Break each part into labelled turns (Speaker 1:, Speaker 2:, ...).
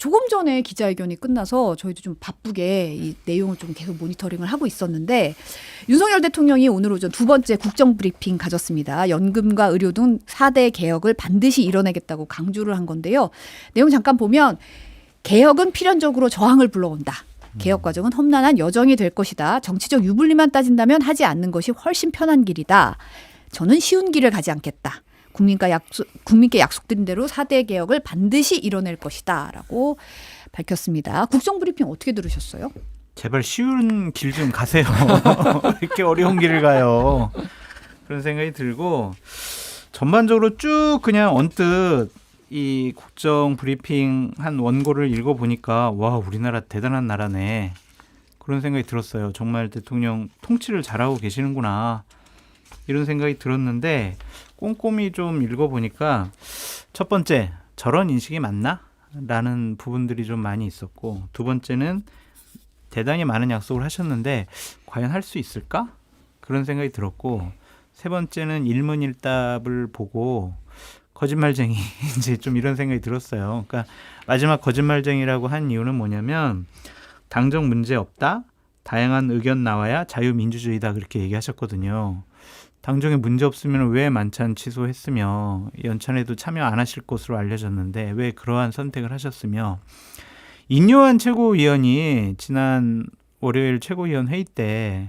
Speaker 1: 조금 전에 기자회견이 끝나서 저희도 좀 바쁘게 이 내용을 좀 계속 모니터링을 하고 있었는데 윤석열 대통령이 오늘 오전 두 번째 국정 브리핑 가졌습니다. 연금과 의료 등 4대 개혁을 반드시 이뤄내겠다고 강조를 한 건데요. 내용 잠깐 보면 개혁은 필연적으로 저항을 불러온다. 개혁 과정은 험난한 여정이 될 것이다. 정치적 유불리만 따진다면 하지 않는 것이 훨씬 편한 길이다. 저는 쉬운 길을 가지 않겠다. 국민께 약속드린 대로 4대 개혁을 반드시 이뤄낼 것이다. 라고 밝혔습니다. 국정브리핑 어떻게 들으셨어요?
Speaker 2: 제발 쉬운 길 좀 가세요. 이렇게 어려운 길을 가요. 그런 생각이 들고 전반적으로 쭉 그냥 언뜻 이 국정 브리핑 한 원고를 읽어보니까 와 우리나라 대단한 나라네. 그런 생각이 들었어요. 정말 대통령 통치를 잘하고 계시는구나. 이런 생각이 들었는데 꼼꼼히 좀 읽어보니까 첫 번째 저런 인식이 맞나? 라는 부분들이 좀 많이 있었고 두 번째는 대단히 많은 약속을 하셨는데 과연 할 수 있을까? 그런 생각이 들었고 세 번째는 일문일답을 보고 거짓말쟁이 이제 좀 이런 생각이 들었어요. 그러니까 마지막 거짓말쟁이라고 한 이유는 뭐냐면 당정 문제 없다. 다양한 의견 나와야 자유민주주의다 그렇게 얘기하셨거든요. 당정에 문제 없으면 왜 만찬 취소했으며 연찬에도 참여 안 하실 것으로 알려졌는데 왜 그러한 선택을 하셨으며 인요한 최고위원이 지난 월요일 최고위원 회의 때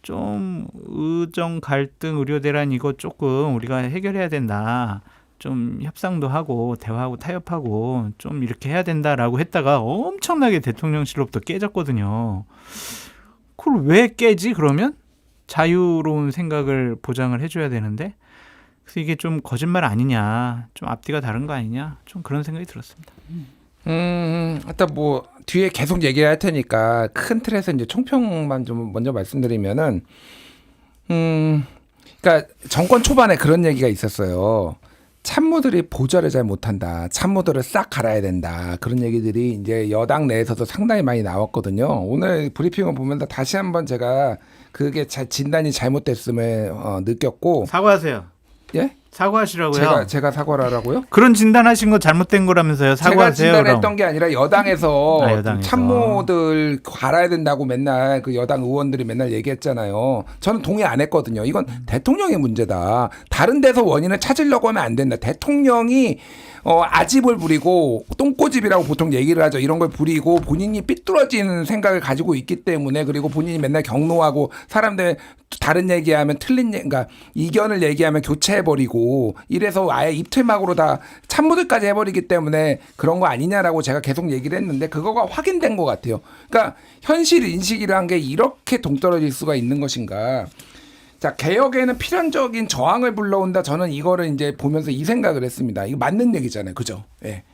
Speaker 2: 좀 의정 갈등 의료 대란 이거 조금 우리가 해결해야 된다. 좀 협상도 하고 대화하고 타협하고 좀 이렇게 해야 된다라고 했다가 엄청나게 대통령실로부터 깨졌거든요. 그걸 왜 깨지 그러면? 자유로운 생각을 보장을 해줘야 되는데 그래서 이게 좀 거짓말 아니냐 좀 앞뒤가 다른 거 아니냐 좀 그런 생각이 들었습니다.
Speaker 3: 일단 뭐 뒤에 계속 얘기할 테니까 큰 틀에서 이제 총평만 좀 먼저 말씀드리면은 그러니까 정권 초반에 그런 얘기가 있었어요. 참모들이 보좌를 잘 못한다. 참모들을 싹 갈아야 된다. 그런 얘기들이 이제 여당 내에서도 상당히 많이 나왔거든요. 오늘 브리핑을 보면서 다시 한번 제가 그게 진단이 잘못됐음을 느꼈고.
Speaker 2: 사과하세요.
Speaker 3: 예?
Speaker 2: 사과하시라고요.
Speaker 3: 제가 사과를 하라고요?
Speaker 2: 그런 진단하신 거 잘못된 거라면서요. 사과하세요.
Speaker 3: 제가 진단했던
Speaker 2: 그럼.
Speaker 3: 게 아니라 여당에서
Speaker 2: 여당에서.
Speaker 3: 참모들 갈아야 된다고 맨날 그 여당 의원들이 맨날 얘기했잖아요. 저는 동의 안 했거든요. 이건 대통령의 문제다. 다른 데서 원인을 찾으려고 하면 안 된다. 대통령이 아집을 부리고 똥꼬집이라고 보통 얘기를 하죠. 이런 걸 부리고 본인이 삐뚤어진 생각을 가지고 있기 때문에 그리고 본인이 맨날 경로하고 사람들 다른 얘기하면 그러니까 이견을 얘기하면 교체해버리고 이래서 아예 입틀막으로 다 참모들까지 해버리기 때문에 그런 거 아니냐라고 제가 계속 얘기를 했는데 그거가 확인된 것 같아요. 그러니까 현실 인식이라는 게 이렇게 동떨어질 수가 있는 것인가. 자, 개혁에는 필연적인 저항을 불러온다. 저는 이거를 이제 보면서 이 생각을 했습니다. 이거 맞는 얘기잖아요. 그죠? 예.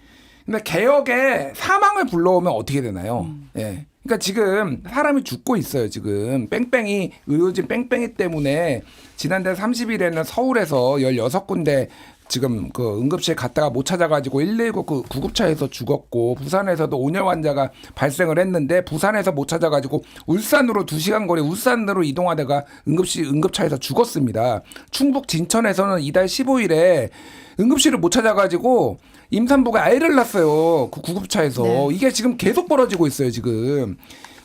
Speaker 3: 근데 개혁에 사망을 불러오면 어떻게 되나요? 예. 그러니까 지금 사람이 죽고 있어요. 지금 뺑뺑이 의료진 뺑뺑이 때문에 지난달 30일에는 서울에서 16군데 지금 그 응급실 갔다가 못 찾아가지고 119 그 구급차에서 죽었고 부산에서도 온열 환자가 발생을 했는데 부산에서 못 찾아가지고 울산으로 2시간 거리 울산으로 이동하다가 응급차에서 죽었습니다. 충북 진천에서는 이달 15일에 응급실을 못 찾아가지고 임산부가 아이를 낳았어요. 그 구급차에서. 네. 이게 지금 계속 벌어지고 있어요. 지금.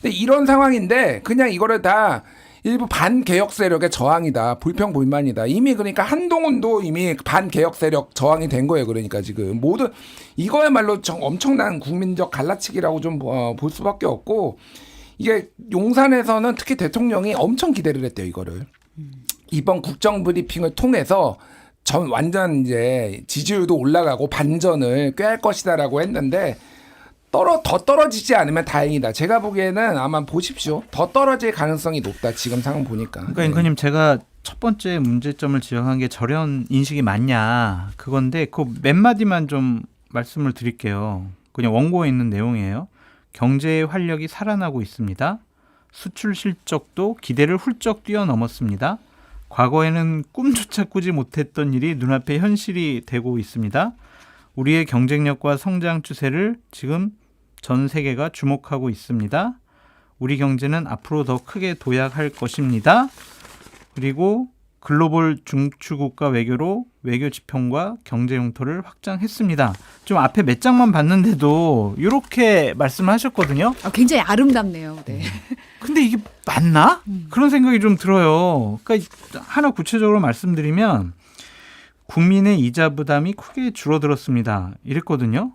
Speaker 3: 근데 이런 상황인데 그냥 이거를 다 일부 반개혁 세력의 저항이다. 불평불만이다. 이미 그러니까 한동훈도 이미 반개혁 세력 저항이 된 거예요. 그러니까 지금 모든 이거야말로 엄청난 국민적 갈라치기라고 좀 볼 수밖에 없고 이게 용산에서는 특히 대통령이 엄청 기대를 했대요. 이거를. 이번 국정 브리핑을 통해서 완전 이제 지지율도 올라가고 반전을 꾀할 것이다라고 했는데 더 떨어지지 않으면 다행이다. 제가 보기에는 아마 보십시오. 더 떨어질 가능성이 높다. 지금 상황 보니까.
Speaker 2: 그러니까 앵커님 제가 첫 번째 문제점을 지적한 게 저런 인식이 맞냐 그건데 그 몇 마디만 좀 말씀을 드릴게요. 그냥 원고에 있는 내용이에요. 경제의 활력이 살아나고 있습니다. 수출 실적도 기대를 훌쩍 뛰어넘었습니다. 과거에는 꿈조차 꾸지 못했던 일이 눈앞에 현실이 되고 있습니다. 우리의 경쟁력과 성장 추세를 지금 전 세계가 주목하고 있습니다. 우리 경제는 앞으로 더 크게 도약할 것입니다. 그리고 글로벌 중추국가 외교로 외교 지평과 경제 용토를 확장했습니다. 좀 앞에 몇 장만 봤는데도 이렇게 말씀하셨거든요.
Speaker 1: 굉장히 아름답네요. 네.
Speaker 2: 근데 이게 맞나? 그런 생각이 좀 들어요. 그러니까 하나 구체적으로 말씀드리면 국민의 이자 부담이 크게 줄어들었습니다. 이랬거든요.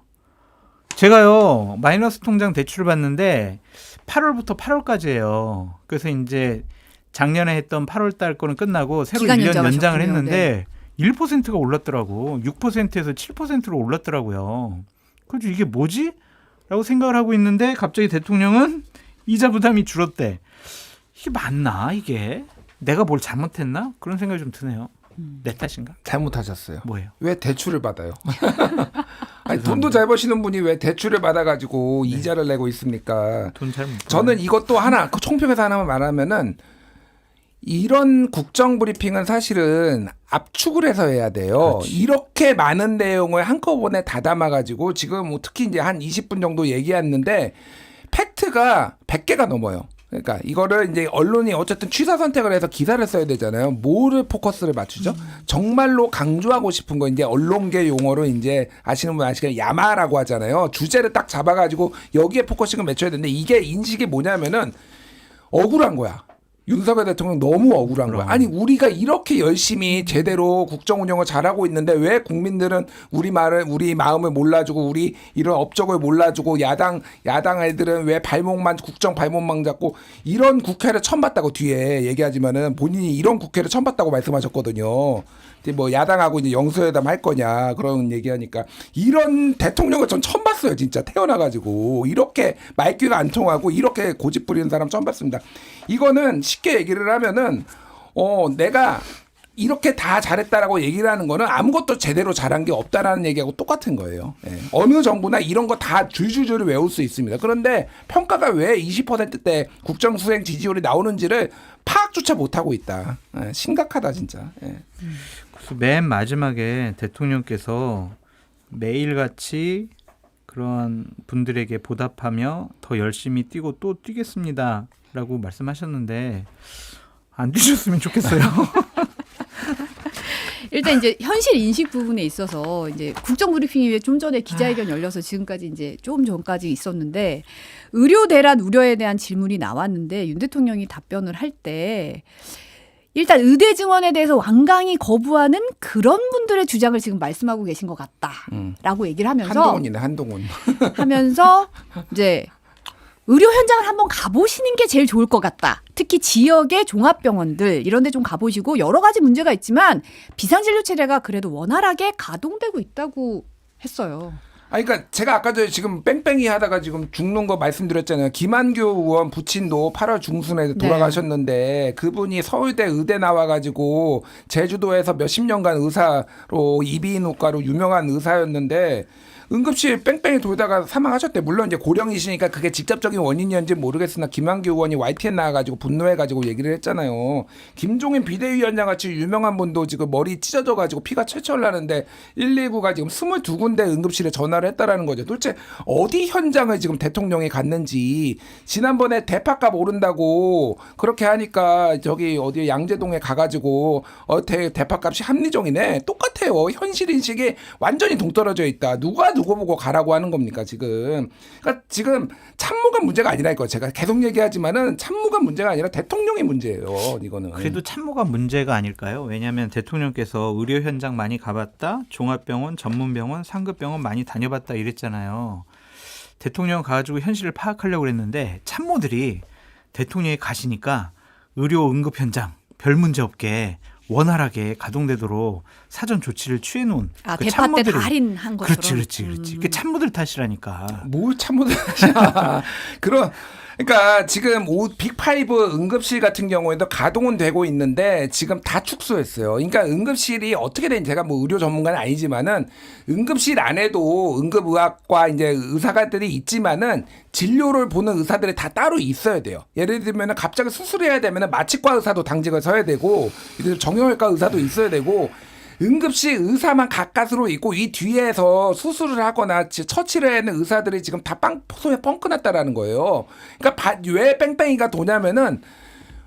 Speaker 2: 제가요 마이너스 통장 대출을 받는데 8월부터 8월까지예요. 그래서 이제 작년에 했던 8월 달 거는 끝나고 새로
Speaker 1: 기간
Speaker 2: 1년 연장을
Speaker 1: 연장하셨군요.
Speaker 2: 했는데 1%가 올랐더라고. 6%에서 7%로 올랐더라고요. 그래서 이게 뭐지? 라고 생각을 하고 있는데 갑자기 대통령은 이자 부담이 줄었대. 이게 맞나 이게? 내가 뭘 잘못했나? 그런 생각이 좀 드네요. 내 탓인가?
Speaker 3: 잘못하셨어요.
Speaker 2: 뭐예요?
Speaker 3: 왜 대출을 받아요? 아니, 돈도 잘 버시는 분이 왜 대출을 받아가지고 이자를 내고 있습니까?
Speaker 2: 돈 잘 못 벌어요.
Speaker 3: 저는 이것도 하나 총평에서 하나만 말하면은 이런 국정 브리핑은 사실은 압축을 해서 해야 돼요.
Speaker 2: 그렇지.
Speaker 3: 이렇게 많은 내용을 한꺼번에 다 담아가지고 지금 뭐 특히 이제 한 20분 정도 얘기했는데 팩트가 100개가 넘어요. 그러니까 이거를 이제 언론이 어쨌든 취사 선택을 해서 기사를 써야 되잖아요. 뭐를 포커스를 맞추죠? 정말로 강조하고 싶은 거 이제 언론계 용어로 이제 아시는 분 아시겠지만 야마라고 하잖아요. 주제를 딱 잡아가지고 여기에 포커싱을 맞춰야 되는데 이게 인식이 뭐냐면은 억울한 거야. 윤석열 대통령 너무 억울한 거야. 아니 우리가 이렇게 열심히 제대로 국정 운영을 잘하고 있는데 왜 국민들은 우리 마음을 몰라주고 우리 이런 업적을 몰라주고 야당 애들은 왜 국정 발목만 잡고 이런 국회를 처음 봤다고 뒤에 얘기하지만은 본인이 이런 국회를 처음 봤다고 말씀하셨거든요. 이제 뭐 야당하고 이제 영수회담 할 거냐 그런 얘기하니까 이런 대통령을 전 처음 봤어요. 진짜 태어나가지고 이렇게 말귀가 안 통하고 이렇게 고집 부리는 사람 처음 봤습니다. 이거는 쉽게 얘기를 하면은 내가 이렇게 다 잘했다라고 얘기를 하는 거는 아무것도 제대로 잘한 게 없다라는 얘기하고 똑같은 거예요. 예. 어느 정부나 이런 거 다 줄줄줄 외울 수 있습니다. 그런데 평가가 왜 20%대 국정 수행 지지율이 나오는지를 파악조차 못하고 있다. 예. 심각하다 진짜. 예.
Speaker 2: 그래서 맨 마지막에 대통령께서 매일같이 그런 분들에게 보답하며 더 열심히 뛰고 또 뛰겠습니다라고 말씀하셨는데 안 뛰셨으면 좋겠어요.
Speaker 1: 일단 이제 현실 인식 부분에 있어서 이제 국정 브리핑이 좀 전에 기자회견 열려서 지금까지 이제 조금 전까지 있었는데 의료 대란 우려에 대한 질문이 나왔는데 윤 대통령이 답변을 할 때 일단 의대 증원에 대해서 완강히 거부하는 그런 분들의 주장을 지금 말씀하고 계신 것 같다라고 얘기를 하면서
Speaker 3: 한동훈이네 한동훈.
Speaker 1: 하면서 이제 의료 현장을 한번 가보시는 게 제일 좋을 것 같다. 특히 지역의 종합병원들 이런 데 좀 가보시고 여러 가지 문제가 있지만 비상진료 체계가 그래도 원활하게 가동되고 있다고 했어요.
Speaker 3: 그러니까 제가 아까 전에 지금 뺑뺑이 하다가 지금 죽는 거 말씀드렸잖아요. 김한규 의원 부친도 8월 중순에 돌아가셨는데 그분이 서울대 의대 나와가지고 제주도에서 몇십 년간 의사로 이비인후과로 유명한 의사였는데 응급실 뺑뺑이 돌다가 사망하셨대. 물론 이제 고령이시니까 그게 직접적인 원인이었는지 모르겠으나 김한규 의원이 YTN 나와가지고 분노해가지고 얘기를 했잖아요. 김종인 비대위원장 같이 유명한 분도 지금 머리 찢어져가지고 피가 철철 나는데 119가 지금 22군데 응급실에 전화를 했다라는 거죠. 도대체 어디 현장을 지금 대통령이 갔는지 지난번에 대파값 오른다고 그렇게 하니까 저기 어디 양재동에 가가지고 대파값이 합리적이네. 똑같아요. 현실 인식이 완전히 동떨어져 있다. 누가 누구 보고 가라고 하는 겁니까 지금? 그러니까 지금 참모가 문제가 아니라니까 제가 계속 얘기하지만은 참모가 문제가 아니라 대통령이 문제예요. 이거는.
Speaker 2: 그래도 참모가 문제가 아닐까요? 왜냐하면 대통령께서 의료 현장 많이 가봤다, 종합병원, 전문병원, 상급병원 많이 다녀봤다 이랬잖아요. 대통령 가가지고 현실을 파악하려고 그랬는데 참모들이 대통령이 가시니까 의료 응급 현장 별 문제 없게 원활하게 가동되도록 사전 조치를 취해놓은 그
Speaker 1: 대파 때 다 할인한 것처럼.
Speaker 2: 그렇지. 그 참모들 탓이라니까.
Speaker 3: 뭘 참모들 탓이야. 그러니까 지금 빅5 응급실 같은 경우에도 가동은 되고 있는데 지금 다 축소했어요. 그러니까 응급실이 어떻게 되는지 제가 뭐 의료 전문가는 아니지만은 응급실 안에도 응급의학과 이제 의사가들이 있지만은 진료를 보는 의사들이 다 따로 있어야 돼요. 예를 들면은 갑자기 수술해야 되면은 마취과 의사도 당직을 서야 되고 정형외과 의사도 있어야 되고 응급실 의사만 가까스로 있고 이 뒤에서 수술을 하거나 처치를 하는 의사들이 지금 다 손에 뻥 끊었다라는 거예요. 그러니까 왜 뺑뺑이가 도냐면은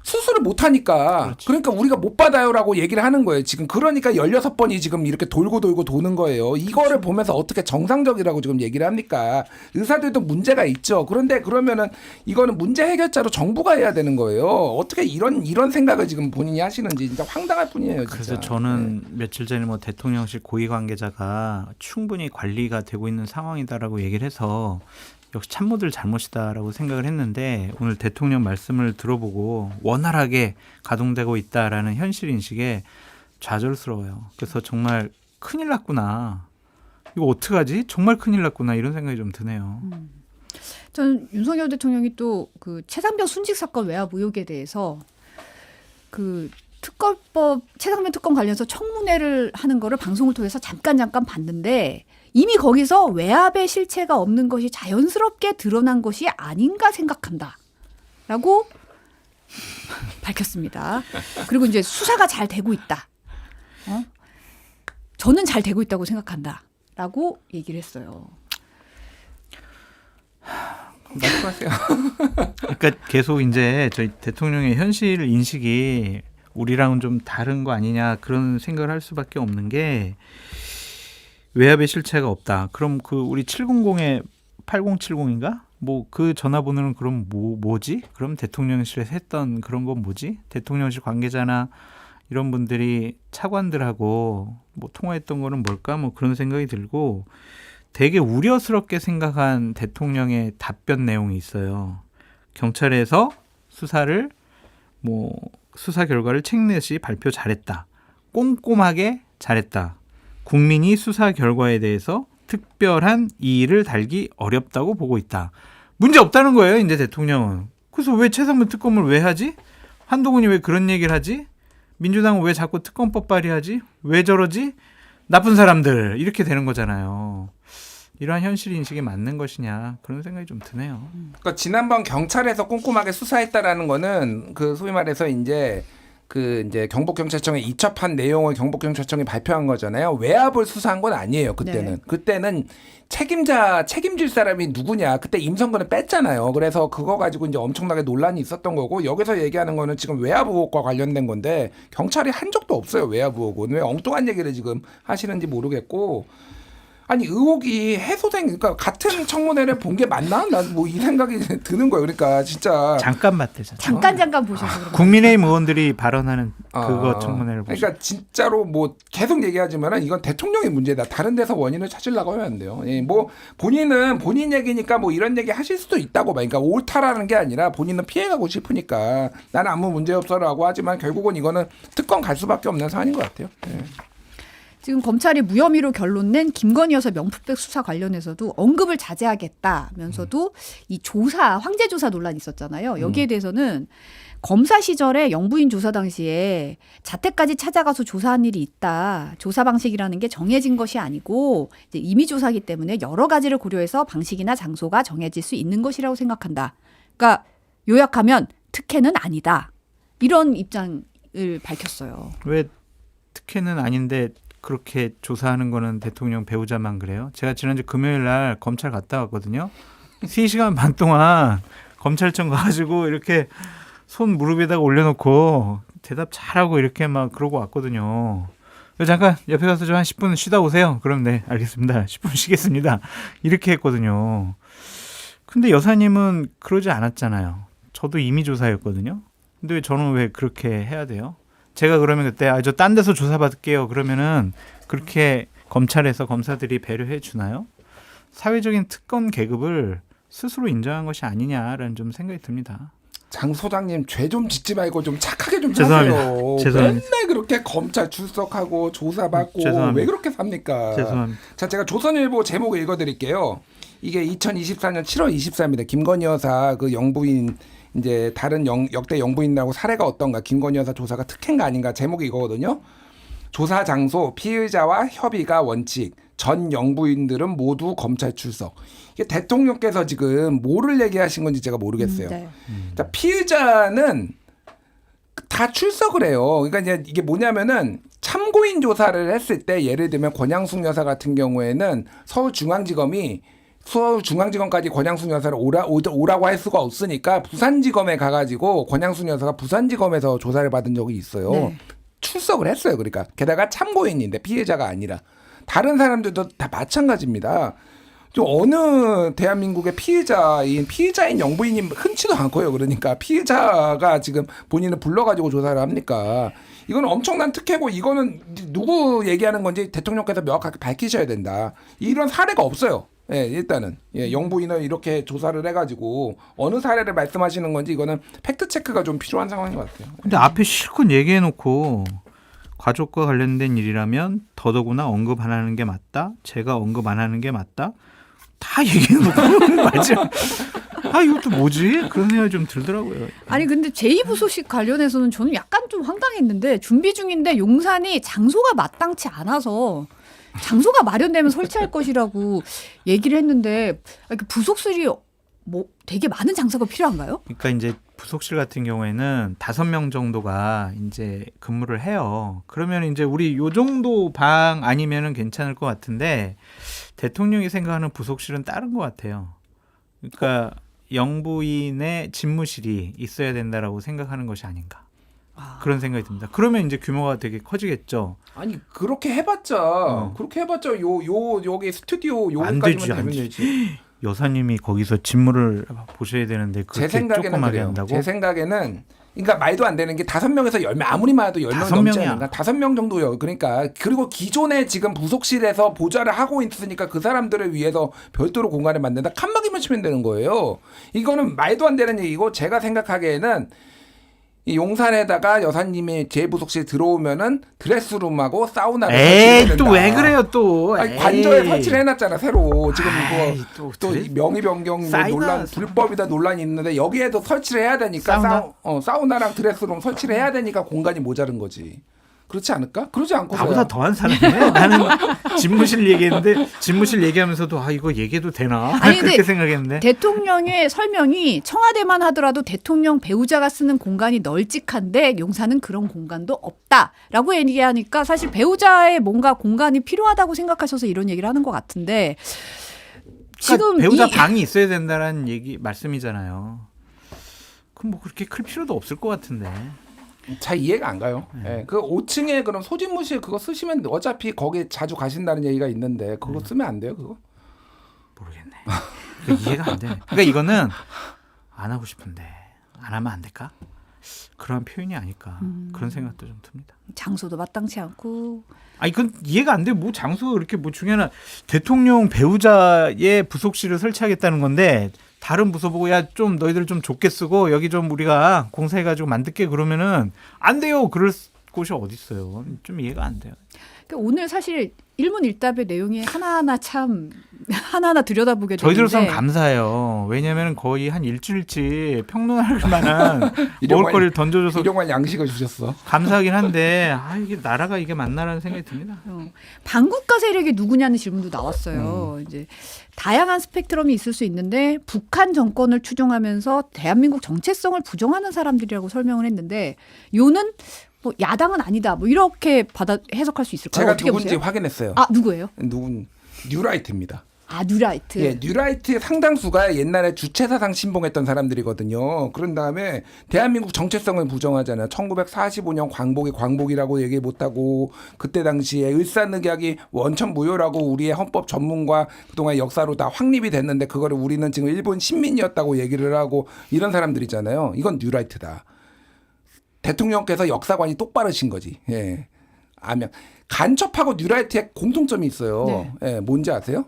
Speaker 3: 수술을 못 하니까
Speaker 2: 그렇지.
Speaker 3: 그러니까 우리가 못 받아요라고 얘기를 하는 거예요. 지금 그러니까 16번이 지금 이렇게 돌고 도는 거예요. 이거를 보면서 어떻게 정상적이라고 지금 얘기를 합니까? 의사들도 문제가 있죠. 그런데 그러면은 이거는 문제 해결자로 정부가 해야 되는 거예요. 어떻게 이런 생각을 지금 본인이 하시는지 진짜 황당할 뿐이에요. 진짜.
Speaker 2: 그래서 저는 며칠 전에 뭐 대통령실 고위 관계자가 충분히 관리가 되고 있는 상황이다라고 얘기를 해서 역시 참모들 잘못이다라고 생각을 했는데 오늘 대통령 말씀을 들어보고 원활하게 가동되고 있다라는 현실 인식에 좌절스러워요. 그래서 정말 큰일 났구나. 이거 어떡하지? 정말 큰일 났구나 이런 생각이 좀 드네요.
Speaker 1: 저는 윤석열 대통령이 또 그 최상병 순직 사건 외압 의혹에 대해서 그 특검법 최상병 특검 관련해서 청문회를 하는 거를 방송을 통해서 잠깐 봤는데 이미 거기서 외압의 실체가 없는 것이 자연스럽게 드러난 것이 아닌가 생각한다. 라고 밝혔습니다. 그리고 이제 수사가 잘 되고 있다. 저는 잘 되고 있다고 생각한다. 라고 얘기를 했어요.
Speaker 3: 말씀하세요.
Speaker 2: 그러니까 계속 이제 저희 대통령의 현실 인식이 우리랑은 좀 다른 거 아니냐 그런 생각을 할 수밖에 없는 게 외압의 실체가 없다. 그럼 그 우리 700에 8070인가? 뭐 그 전화번호는 그럼 뭐지? 그럼 대통령실에서 했던 그런 건 뭐지? 대통령실 관계자나 이런 분들이 차관들하고 뭐 통화했던 거는 뭘까? 뭐 그런 생각이 들고 되게 우려스럽게 생각한 대통령의 답변 내용이 있어요. 경찰에서 수사를 뭐 수사 결과를 책내시 발표 잘했다. 꼼꼼하게 잘했다. 국민이 수사 결과에 대해서 특별한 이의를 달기 어렵다고 보고 있다. 문제 없다는 거예요, 이제 대통령은. 그래서 왜 최상병 특검을 왜 하지? 한동훈이 왜 그런 얘기를 하지? 민주당은 왜 자꾸 특검법 발의하지? 왜 저러지? 나쁜 사람들 이렇게 되는 거잖아요. 이러한 현실 인식에 맞는 것이냐 그런 생각이 좀 드네요.
Speaker 3: 그러니까 지난번 경찰에서 꼼꼼하게 수사했다라는 거는 그 소위 말해서 이제 경북경찰청에 이첩한 내용을 경북경찰청이 발표한 거잖아요. 외압을 수사한 건 아니에요. 그때는.
Speaker 1: 네.
Speaker 3: 그때는 책임질 사람이 누구냐. 그때 임성근을 뺐잖아요. 그래서 그거 가지고 이제 엄청나게 논란이 있었던 거고 여기서 얘기하는 거는 지금 외압 의혹과 관련된 건데 경찰이 한 적도 없어요. 외압 의혹은. 왜 엉뚱한 얘기를 지금 하시는지 모르겠고. 아니 의혹이 그러니까 같은 청문회를 본 게 맞나? 난 뭐 이 생각이 드는 거예요. 그러니까 진짜
Speaker 2: 잠깐 봤대잖아요.
Speaker 1: 잠깐 보셔서 그런
Speaker 2: 국민의힘 의원들이 발언하는 그거 청문회를 보시죠.
Speaker 3: 그러니까 진짜로 뭐 계속 얘기하지만은 이건 대통령의 문제다. 다른 데서 원인을 찾으려고 하면 안 돼요. 예, 뭐 본인은 본인 얘기니까 뭐 이런 얘기 하실 수도 있다고 봐. 그러니까 옳다라는 게 아니라 본인은 피해가고 싶으니까 나는 아무 문제 없어라고 하지만 결국은 이거는 특검 갈 수밖에 없는 사안인 것 같아요. 예.
Speaker 1: 지금 검찰이 무혐의로 결론 낸 김건희 여사 명품백 수사 관련해서도 언급을 자제하겠다면서도 이 조사 황제 조사 논란이 있었잖아요. 여기에 대해서는 검사 시절에 영부인 조사 당시에 자택까지 찾아가서 조사한 일이 있다. 조사 방식이라는 게 정해진 것이 아니고 이제 임의 조사이기 때문에 여러 가지를 고려해서 방식이나 장소가 정해질 수 있는 것이라고 생각한다. 그러니까 요약하면 특혜는 아니다. 이런 입장을 밝혔어요.
Speaker 2: 왜 특혜는 아닌데 그렇게 조사하는 거는 대통령 배우자만 그래요? 제가 지난주 금요일 날 검찰 갔다 왔거든요. 3시간 반 동안 검찰청 가가지고 이렇게 손 무릎에다가 올려놓고 대답 잘하고 이렇게 막 그러고 왔거든요. 잠깐 옆에 가서 좀 한 10분 쉬다 오세요. 그럼 네 알겠습니다. 10분 쉬겠습니다. 이렇게 했거든요. 근데 여사님은 그러지 않았잖아요. 저도 임의 조사였거든요. 근데 저는 왜 그렇게 해야 돼요? 제가 그러면 그때 저 딴 데서 조사받을게요. 그러면은 그렇게 검찰에서 검사들이 배려해 주나요? 사회적인 특권 계급을 스스로 인정한 것이 아니냐라는 좀 생각이 듭니다.
Speaker 3: 장 소장님 죄 좀 짓지 말고 좀 착하게 좀
Speaker 2: 죄송합니다.
Speaker 3: 하세요.
Speaker 2: 죄송합니다.
Speaker 3: 맨날 그렇게 검찰 출석하고 조사받고
Speaker 2: 죄송합니다.
Speaker 3: 왜 그렇게 삽니까?
Speaker 2: 죄송합니다.
Speaker 3: 자, 제가 조선일보 제목 읽어드릴게요. 이게 2024년 7월 24일입니다. 김건희 여사 그 영부인 이제 다른 역대 영부인하고 사례가 어떤가 김건희 여사 조사가 특혜인가 아닌가 제목이 이거거든요. 조사 장소 피의자와 협의가 원칙 전 영부인들은 모두 검찰 출석. 이게 대통령께서 지금 뭐를 얘기하신 건지 제가 모르겠어요.
Speaker 1: 네.
Speaker 3: 자, 피의자는 다 출석을 해요. 그러니까 이제 이게 뭐냐면은 참고인 조사를 했을 때 예를 들면 권양숙 여사 같은 경우에는 서울중앙지검이 서울중앙지검까지 권양숙 여사를 오라고 할 수가 없으니까 부산지검에 가가지고 권양숙 여사가 부산지검에서 조사를 받은 적이 있어요.
Speaker 1: 네.
Speaker 3: 출석을 했어요. 그러니까 게다가 참고인인데 피해자가 아니라 다른 사람들도 다 마찬가지입니다. 좀 어느 대한민국의 피해자인 영부인이 흔치도 않고요. 그러니까 피해자가 지금 본인을 불러가지고 조사를 합니까? 이건 엄청난 특혜고 이거는 누구 얘기하는 건지 대통령께서 명확하게 밝히셔야 된다. 이런 사례가 없어요. 예, 일단은 영부인을 이렇게 조사를 해가지고 어느 사례를 말씀하시는 건지 이거는 팩트 체크가 좀 필요한 상황인 것 같아요.
Speaker 2: 근데 앞에 실컷 얘기해놓고 가족과 관련된 일이라면 더더구나 언급 안 하는 게 맞다. 제가 언급 안 하는 게 맞다. 다 얘기해놓고 맞아. 아 이것도 뭐지? 그런 생각이 좀 들더라고요.
Speaker 1: 아니 근데 제2부속실 관련해서는 저는 약간 좀 황당했는데 준비 중인데 용산이 장소가 마땅치 않아서 장소가 마련되면 설치할 것이라고 얘기를 했는데 부속실이 뭐 되게 많은 장소가 필요한가요?
Speaker 2: 그러니까 이제 부속실 같은 경우에는 5명 정도가 이제 근무를 해요. 그러면 이제 우리 요 정도 방 아니면은 괜찮을 것 같은데 대통령이 생각하는 부속실은 다른 것 같아요. 그러니까 영부인의 집무실이 있어야 된다라고 생각하는 것이 아닌가. 그런 생각이 듭니다. 그러면 이제 규모가 되게 커지겠죠.
Speaker 3: 아니 그렇게 해봤자 여기 스튜디오
Speaker 2: 안
Speaker 3: 여기까지만
Speaker 2: 되지,
Speaker 3: 되면
Speaker 2: 안
Speaker 3: 되지.
Speaker 2: 여사님이 거기서 집무를 보셔야 되는데
Speaker 3: 제
Speaker 2: 그렇게
Speaker 3: 생각에는
Speaker 2: 조그맣게
Speaker 3: 그래요.
Speaker 2: 한다고?
Speaker 3: 제 생각에는 그러니까 말도 안 되는 게 5명에서 10명 아무리 많아도 10명
Speaker 2: 다섯
Speaker 3: 넘지
Speaker 2: 명이야.
Speaker 3: 않는가? 5명 정도요. 그러니까 그리고 기존에 지금 부속실에서 보좌를 하고 있으니까 그 사람들을 위해서 별도로 공간을 만든다. 칸막이만 치면 되는 거예요. 이거는 말도 안 되는 얘기고 제가 생각하기에는 이 용산에다가 여사님이 제 부속실 들어오면은 드레스룸하고 사우나를 설치해야
Speaker 2: 에이
Speaker 3: 된다.
Speaker 2: 또 왜 그래요 또?
Speaker 3: 아니,
Speaker 2: 에이.
Speaker 3: 관저에 설치를 해놨잖아 새로 지금
Speaker 2: 아이,
Speaker 3: 이거
Speaker 2: 또
Speaker 3: 또 명의 변경 뭐
Speaker 2: 사이나,
Speaker 3: 논란 불법이다 논란이 있는데 여기에도 설치를 해야 되니까
Speaker 2: 사우나?
Speaker 3: 사우나랑 드레스룸 설치를 해야 되니까 공간이 모자른 거지. 그렇지 않을까? 그러지 않고
Speaker 2: 나보다 더한 사람이네. 나는 집무실 얘기했는데 집무실 얘기하면서도 아 이거 얘기해도 되나?
Speaker 1: 아니,
Speaker 2: 그렇게
Speaker 1: 근데
Speaker 2: 생각했는데.
Speaker 1: 대통령의 설명이 청와대만 하더라도 대통령 배우자가 쓰는 공간이 널찍한데 용산은 그런 공간도 없다라고 얘기하니까 사실 배우자의 뭔가 공간이 필요하다고 생각하셔서 이런 얘기를 하는 것 같은데 지금
Speaker 2: 그러니까 배우자
Speaker 1: 이
Speaker 2: 방이 있어야 된다라는 얘기 말씀이잖아요. 그럼 뭐 그렇게 클 필요도 없을 것 같은데.
Speaker 3: 잘 이해가 안 가요. 예. 그 5층에 그럼 소집무실 그거 쓰시면 어차피 거기 자주 가신다는 얘기가 있는데 그거 쓰면 안 돼요 그거?
Speaker 2: 모르겠네. 그러니까 이해가 안 돼. 그러니까 이거는 안 하고 싶은데 안 하면 안 될까? 그런 표현이 아닐까 그런 생각도 좀 듭니다.
Speaker 1: 장소도 마땅치 않고
Speaker 2: 아니 그건 이해가 안 돼. 뭐 장소 이렇게 뭐 중요한 대통령 배우자의 부속실을 설치하겠다는 건데 다른 부서 보고 야 좀 너희들 좀 좁게 쓰고 여기 좀 우리가 공사해가지고 만들게 그러면은 안 돼요. 그럴 곳이 어디 있어요. 좀 이해가 안 돼요.
Speaker 1: 그러니까 오늘 사실 일문일답의 내용이 하나하나 참 하나하나 들여다보게 되는데
Speaker 2: 저희들로서는 감사해요. 왜냐하면 거의 한 일주일치 평론할 만한 먹을 거리를 던져줘서
Speaker 3: 일용할 양식을 주셨어.
Speaker 2: 감사하긴 한데 아 이게 나라가 이게 맞나라는 생각이 듭니다.
Speaker 1: 반국가 세력이 누구냐는 질문도 나왔어요. 이제 다양한 스펙트럼이 있을 수 있는데 북한 정권을 추종하면서 대한민국 정체성을 부정하는 사람들이라고 설명을 했는데 요는 뭐 야당은 아니다. 뭐 이렇게 받아 해석할 수 있을까요?
Speaker 3: 제가
Speaker 1: 어떻게
Speaker 3: 누군지
Speaker 1: 보세요?
Speaker 3: 확인했어요.
Speaker 1: 아 누구예요?
Speaker 3: 누군 뉴라이트입니다.
Speaker 1: 아 뉴라이트.
Speaker 3: 예, 뉴라이트의 상당수가 옛날에 주체사상 신봉했던 사람들이거든요. 그런 다음에 대한민국 정체성을 부정하잖아요. 1945년 광복이라고 얘기 못하고 그때 당시에 을사늑약이 원천무효라고 우리의 헌법 전문과 그동안 역사로 다 확립이 됐는데 그거를 우리는 지금 일본 식민이었다고 얘기를 하고 이런 사람들이잖아요. 이건 뉴라이트다. 대통령께서 역사관이 똑바르신 거지. 예. 아면 간첩하고 뉴라이트의 공통점이 있어요.
Speaker 1: 네.
Speaker 3: 예, 뭔지 아세요?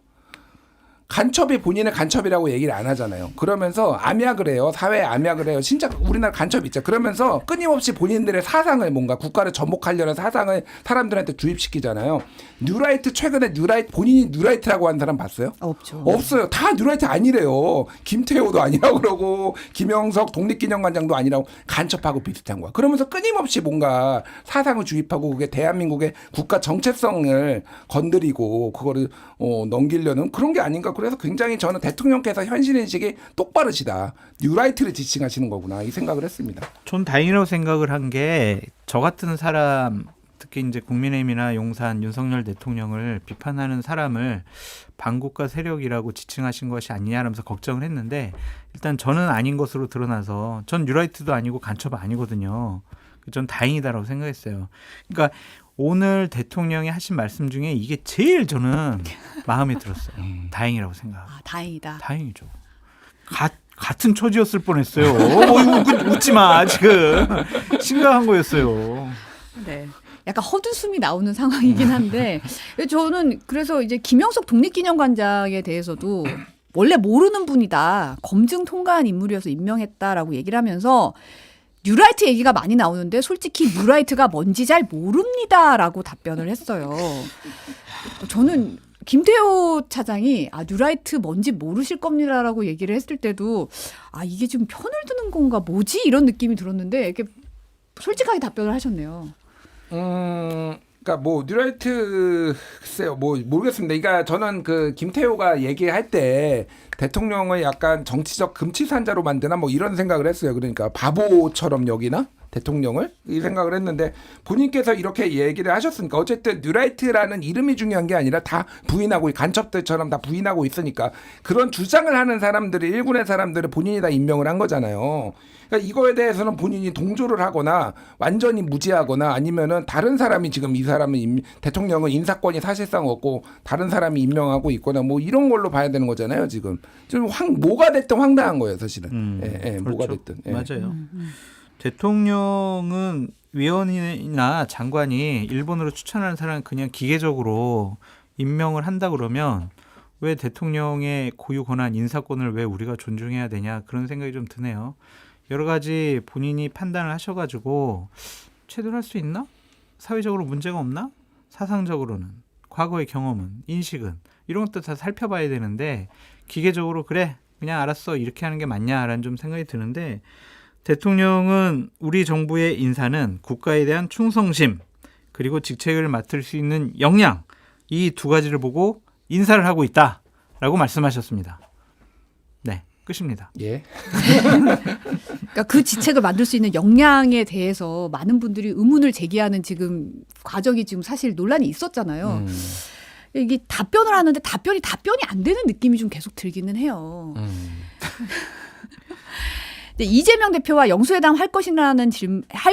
Speaker 3: 간첩이 본인의 간첩이라고 얘기를 안 하잖아요. 그러면서 암약을 해요. 사회에 암약을 해요. 진짜 우리나라 간첩 있죠. 그러면서 끊임없이 본인들의 사상을 뭔가 국가를 전복하려는 사상을 사람들한테 주입시키잖아요. 뉴라이트 최근에 본인이 뉴라이트라고 하는 사람 봤어요?
Speaker 1: 없죠.
Speaker 3: 없어요. 다 뉴라이트 아니래요. 김태호도 아니라고 그러고 김영석 독립기념관장도 아니라고 간첩하고 비슷한 거야. 그러면서 끊임없이 뭔가 사상을 주입하고 그게 대한민국의 국가 정체성을 건드리고 그거를 넘기려는 그런 게 아닌가. 그래서 굉장히 저는 대통령께서 현실인식이 똑바르시다. 뉴라이트를 지칭하시는 거구나 이 생각을 했습니다.
Speaker 2: 전 다행이라고 생각을 한 게 저 같은 사람들은 특히 이제 국민의힘이나 용산 윤석열 대통령을 비판하는 사람을 반국가 세력이라고 지칭하신 것이 아니냐라면서 걱정을 했는데 일단 저는 아닌 것으로 드러나서 전 뉴라이트도 아니고 간첩 아니거든요. 전 다행이다라고 생각했어요. 그러니까 오늘 대통령이 하신 말씀 중에 이게 제일 저는 마음에 들었어요. 다행이라고 생각하고.
Speaker 1: 아, 다행이다.
Speaker 2: 다행이죠. 같은 처지였을 뻔했어요. 이거 웃지 마 지금. 심각한 거였어요.
Speaker 1: 네. 약간 헛웃음이 나오는 상황이긴 한데 저는 그래서 이제 김영석 독립기념관장에 대해서도 원래 모르는 분이다. 검증 통과한 인물이어서 임명했다라고 얘기를 하면서 뉴라이트 얘기가 많이 나오는데 솔직히 뉴라이트가 뭔지 잘 모릅니다라고 답변을 했어요. 저는 김태호 차장이 뉴라이트 뭔지 모르실 겁니다라고 얘기를 했을 때도 이게 지금 편을 드는 건가 뭐지 이런 느낌이 들었는데 이렇게 솔직하게 답변을 하셨네요.
Speaker 3: 그러니까 뭐 뉴라이트 글쎄요, 뭐 모르겠습니다. 그러니까 저는 그 김태호가 얘기할 때 대통령을 약간 정치적 금치산자로 만드나 뭐 이런 생각을 했어요. 그러니까 바보처럼 여기나 대통령을 이 생각을 했는데 본인께서 이렇게 얘기를 하셨으니까 어쨌든 뉴라이트라는 이름이 중요한 게 아니라 다 부인하고 간첩들처럼 다 부인하고 있으니까 그런 주장을 하는 사람들이 일군의 사람들을 본인이 다 임명을 한 거잖아요. 그러니까 이거에 대해서는 본인이 동조를 하거나 완전히 무지하거나 아니면은 다른 사람이 지금 이 사람은 대통령은 인사권이 사실상 없고 다른 사람이 임명하고 있거나 뭐 이런 걸로 봐야 되는 거잖아요. 지금 좀 뭐가 됐든 황당한 거예요, 사실은.
Speaker 2: 그렇죠.
Speaker 3: 뭐가 됐든.
Speaker 2: 맞아요. 대통령은 위원이나 장관이 일본으로 추천하는 사람 그냥 기계적으로 임명을 한다 그러면 왜 대통령의 고유 권한 인사권을 왜 우리가 존중해야 되냐 그런 생각이 좀 드네요. 여러 가지 본인이 판단을 하셔가지고 제대로 할 수 있나? 사회적으로 문제가 없나? 사상적으로는 과거의 경험은 인식은 이런 것도 다 살펴봐야 되는데 기계적으로 그래 그냥 알았어 이렇게 하는 게 맞냐라는 좀 생각이 드는데 대통령은 우리 정부의 인사는 국가에 대한 충성심 그리고 직책을 맡을 수 있는 역량 이 두 가지를 보고 인사를 하고 있다라고 말씀하셨습니다. 네, 끝입니다.
Speaker 3: 예.
Speaker 1: 그러니까 그 직책을 만들 수 있는 역량에 대해서 많은 분들이 의문을 제기하는 지금 과정이 지금 사실 논란이 있었잖아요. 이게 답변을 하는데 답변이 안 되는 느낌이 좀 계속 들기는 해요. 근데 이재명 대표와 영수회담 할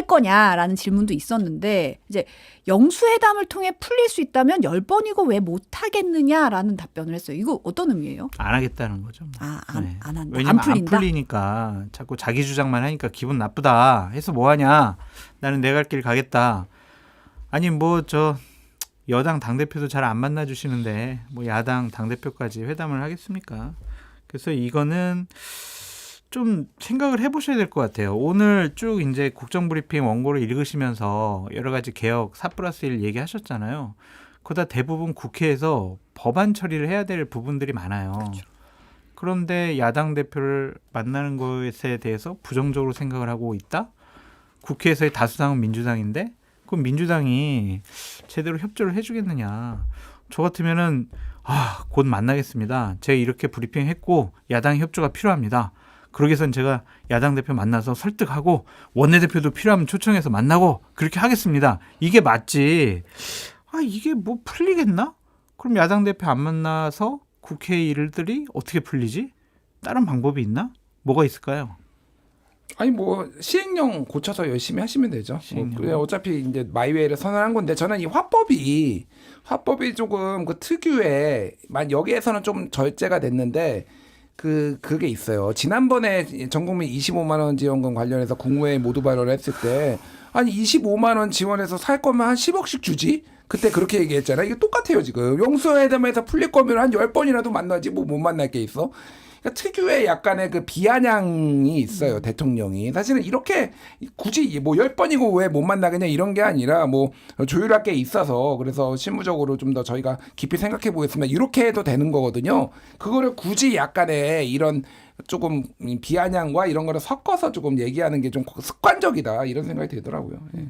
Speaker 1: 거냐라는 질문도 있었는데 이제 영수회담을 통해 풀릴 수 있다면 10번이고 왜 못 하겠느냐라는 답변을 했어요. 이거 어떤 의미예요?
Speaker 2: 안 하겠다는 거죠.
Speaker 1: 안 한다.
Speaker 2: 왜냐면
Speaker 1: 안 풀린다.
Speaker 2: 안 풀리니까 자꾸 자기 주장만 하니까 기분 나쁘다 해서 뭐 하냐. 나는 내 갈 길 가겠다. 아니 뭐 저 여당 당대표도 잘 안 만나 주시는데 뭐 야당 당대표까지 회담을 하겠습니까? 그래서 이거는 좀 생각을 해보셔야 될 것 같아요. 오늘 쭉 이제 국정브리핑 원고를 읽으시면서 여러 가지 개혁 4+1 얘기하셨잖아요. 그다 대부분 국회에서 법안 처리를 해야 될 부분들이 많아요.
Speaker 1: 그렇죠.
Speaker 2: 그런데 야당 대표를 만나는 것에 대해서 부정적으로 생각을 하고 있다? 국회에서의 다수당은 민주당인데 그럼 민주당이 제대로 협조를 해주겠느냐. 저 같으면은 곧 만나겠습니다. 제가 이렇게 브리핑했고 야당 협조가 필요합니다. 그러기 위해서는 제가 야당 대표 만나서 설득하고 원내대표도 필요하면 초청해서 만나고 그렇게 하겠습니다. 이게 맞지. 이게 뭐 풀리겠나? 그럼 야당 대표 안 만나서 국회 일들이 어떻게 풀리지? 다른 방법이 있나? 뭐가 있을까요?
Speaker 3: 아니 뭐 시행령 고쳐서 열심히 하시면 되죠. 뭐 어차피 이제 마이웨이를 선언한 건데 저는 이 화법이 조금 그 특유의 여기에서는 좀 절제가 됐는데 그게 있어요. 지난번에 전국민 25만 원 지원금 관련해서 국무회의 모두 발언을 했을 때 아니 25만 원 지원해서 살 거면 한 10억씩 주지? 그때 그렇게 얘기했잖아. 이게 똑같아요 지금. 영수회담에서 풀릴 거면 한 10번이라도 만나지 뭐 못 만날 게 있어. 그러니까 특유의 약간의 그 비아냥이 있어요. 대통령이. 사실은 이렇게 굳이 뭐 10번이고 왜 못 만나겠냐 이런 게 아니라 뭐 조율할 게 있어서 그래서 실무적으로 좀 더 저희가 깊이 생각해 보겠습니다. 이렇게 해도 되는 거거든요. 그거를 굳이 약간의 이런 조금 비아냥과 이런 거를 섞어서 조금 얘기하는 게 좀 습관적이다 이런 생각이 들더라고요. 예.